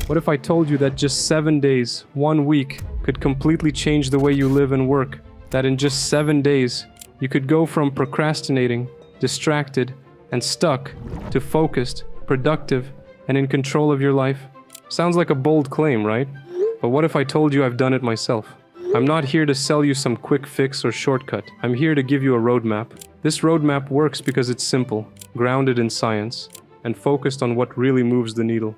What if I told you that just 7 days, 1 week, could completely change the way you live and work? That in just 7 days, you could go from procrastinating, distracted, and stuck to focused, productive, and in control of your life? Sounds like a bold claim, right? But what if I told you I've done it myself? I'm not here to sell you some quick fix or shortcut. I'm here to give you a roadmap. This roadmap works because it's simple, grounded in science, and focused on what really moves the needle.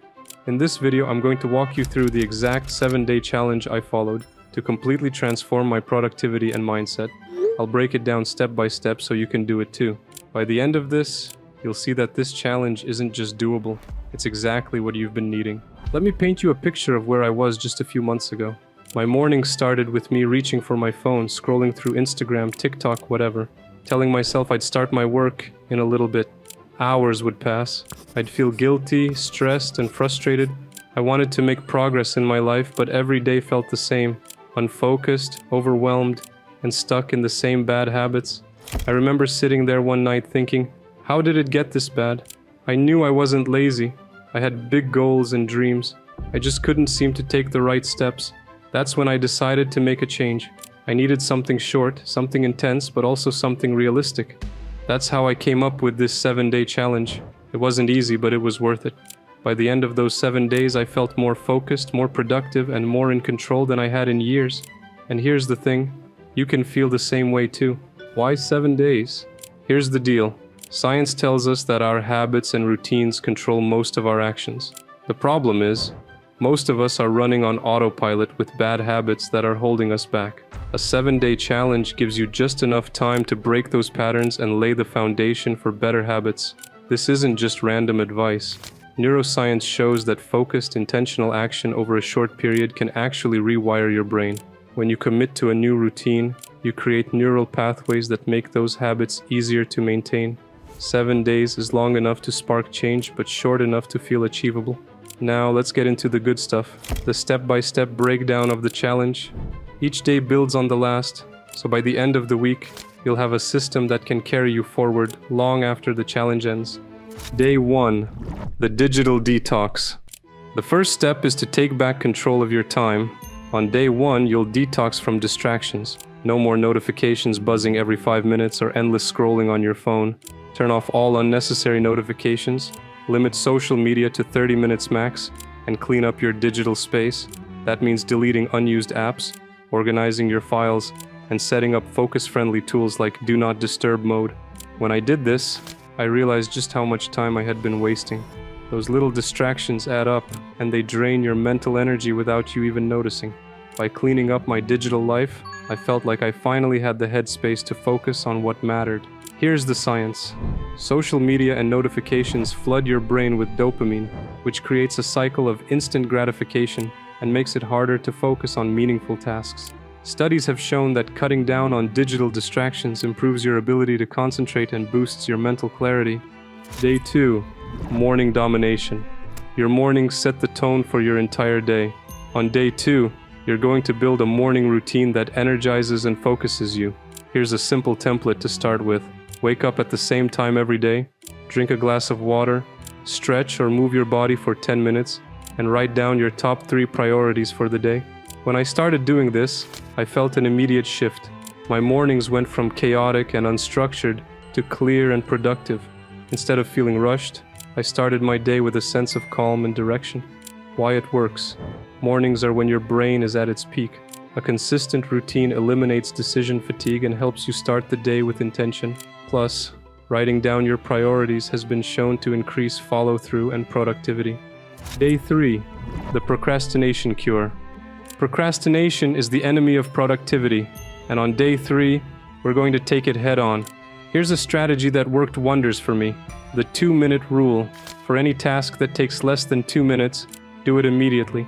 In this video, I'm going to walk you through the exact 7-day challenge I followed to completely transform my productivity and mindset. I'll break it down step by step so you can do it too. By the end of this, you'll see that this challenge isn't just doable, it's exactly what you've been needing. Let me paint you a picture of where I was just a few months ago. My morning started with me reaching for my phone, scrolling through Instagram, TikTok, whatever, telling myself I'd start my work in a little bit. Hours would pass. I'd feel guilty, stressed, and frustrated. I wanted to make progress in my life, but every day felt the same. Unfocused, overwhelmed, and stuck in the same bad habits. I remember sitting there one night thinking, how did it get this bad? I knew I wasn't lazy. I had big goals and dreams. I just couldn't seem to take the right steps. That's when I decided to make a change. I needed something short, something intense, but also something realistic. That's how I came up with this 7-day challenge. It wasn't easy, but it was worth it. By the end of those 7 days, I felt more focused, more productive, and more in control than I had in years. And here's the thing, you can feel the same way too. Why 7 days? Here's the deal. Science tells us that our habits and routines control most of our actions. The problem is, most of us are running on autopilot with bad habits that are holding us back. A 7-day challenge gives you just enough time to break those patterns and lay the foundation for better habits. This isn't just random advice. Neuroscience shows that focused, intentional action over a short period can actually rewire your brain. When you commit to a new routine, you create neural pathways that make those habits easier to maintain. 7 days is long enough to spark change, but short enough to feel achievable. Now let's get into the good stuff. The step-by-step breakdown of the challenge. Each day builds on the last, so by the end of the week, you'll have a system that can carry you forward long after the challenge ends. Day 1. The digital detox. The first step is to take back control of your time. On day 1, you'll detox from distractions. No more notifications buzzing every 5 minutes or endless scrolling on your phone. Turn off all unnecessary notifications. Limit social media to 30 minutes max, and clean up your digital space. That means deleting unused apps, organizing your files, and setting up focus-friendly tools like Do Not Disturb mode. When I did this, I realized just how much time I had been wasting. Those little distractions add up, and they drain your mental energy without you even noticing. By cleaning up my digital life, I felt like I finally had the headspace to focus on what mattered. Here's the science. Social media and notifications flood your brain with dopamine, which creates a cycle of instant gratification and makes it harder to focus on meaningful tasks. Studies have shown that cutting down on digital distractions improves your ability to concentrate and boosts your mental clarity. Day 2. Morning domination. Your mornings set the tone for your entire day. On day 2, you're going to build a morning routine that energizes and focuses you. Here's a simple template to start with. Wake up at the same time every day, drink a glass of water, stretch or move your body for 10 minutes, and write down your top 3 priorities for the day. When I started doing this, I felt an immediate shift. My mornings went from chaotic and unstructured to clear and productive. Instead of feeling rushed, I started my day with a sense of calm and direction. Why it works. Mornings are when your brain is at its peak. A consistent routine eliminates decision fatigue and helps you start the day with intention. Plus, writing down your priorities has been shown to increase follow-through and productivity. Day 3. The procrastination cure. Procrastination is the enemy of productivity, and on day 3, we're going to take it head-on. Here's a strategy that worked wonders for me. The 2-minute rule. For any task that takes less than 2 minutes, do it immediately.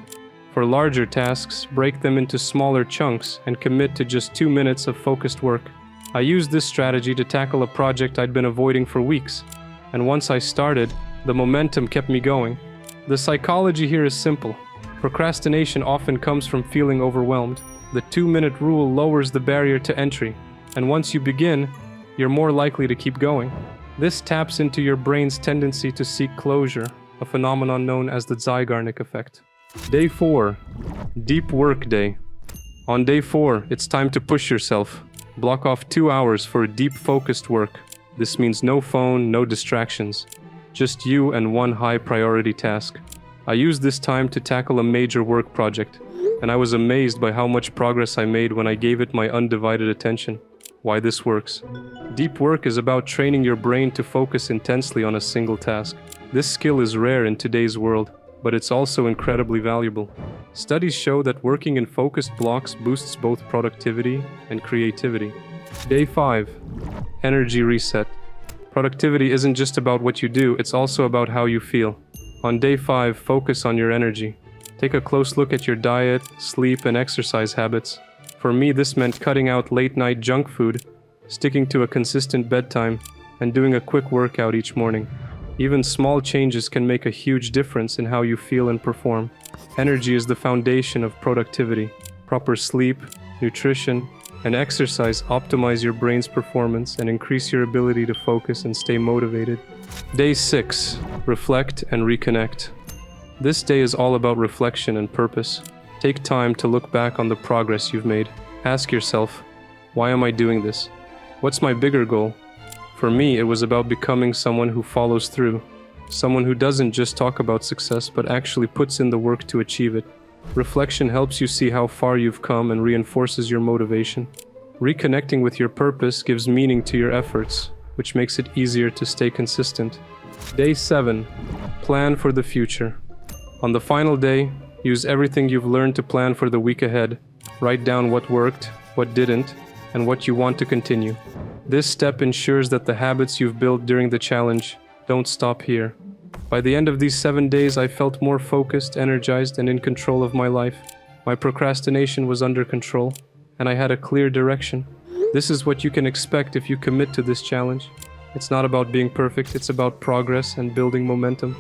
For larger tasks, break them into smaller chunks and commit to just 2 minutes of focused work. I used this strategy to tackle a project I'd been avoiding for weeks, and once I started, the momentum kept me going. The psychology here is simple. Procrastination often comes from feeling overwhelmed. The 2-minute rule lowers the barrier to entry, and once you begin, you're more likely to keep going. This taps into your brain's tendency to seek closure, a phenomenon known as the Zeigarnik effect. Day 4. Deep Work Day. On day 4, it's time to push yourself. Block off 2 hours for deep focused work. This means no phone, no distractions. Just you and one high priority task. I used this time to tackle a major work project, and I was amazed by how much progress I made when I gave it my undivided attention. Why this works. Deep work is about training your brain to focus intensely on a single task. This skill is rare in today's world, but it's also incredibly valuable. Studies show that working in focused blocks boosts both productivity and creativity. Day 5. Energy Reset. Productivity isn't just about what you do, it's also about how you feel. On day 5, focus on your energy. Take a close look at your diet, sleep, and exercise habits. For me, this meant cutting out late-night junk food, sticking to a consistent bedtime, and doing a quick workout each morning. Even small changes can make a huge difference in how you feel and perform. Energy is the foundation of productivity. Proper sleep, nutrition, and exercise optimize your brain's performance and increase your ability to focus and stay motivated. Day 6. Reflect and reconnect. This day is all about reflection and purpose. Take time to look back on the progress you've made. Ask yourself, why am I doing this? What's my bigger goal? For me, it was about becoming someone who follows through. Someone who doesn't just talk about success, but actually puts in the work to achieve it. Reflection helps you see how far you've come and reinforces your motivation. Reconnecting with your purpose gives meaning to your efforts, which makes it easier to stay consistent. Day 7. Plan for the future. On the final day, use everything you've learned to plan for the week ahead. Write down what worked, what didn't, and what you want to continue. This step ensures that the habits you've built during the challenge don't stop here. By the end of these 7 days, I felt more focused, energized, and in control of my life. My procrastination was under control, and I had a clear direction. This is what you can expect if you commit to this challenge. It's not about being perfect, it's about progress and building momentum.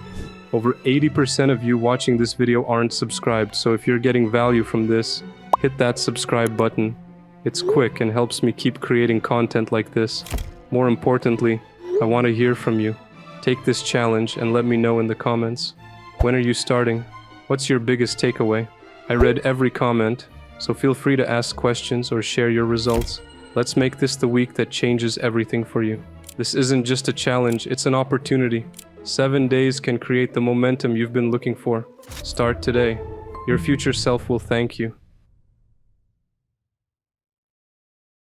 Over 80% of you watching this video aren't subscribed, so if you're getting value from this, hit that subscribe button. It's quick and helps me keep creating content like this. More importantly, I want to hear from you. Take this challenge and let me know in the comments. When are you starting? What's your biggest takeaway? I read every comment, so feel free to ask questions or share your results. Let's make this the week that changes everything for you. This isn't just a challenge, it's an opportunity. 7 days can create the momentum you've been looking for. Start today. Your future self will thank you.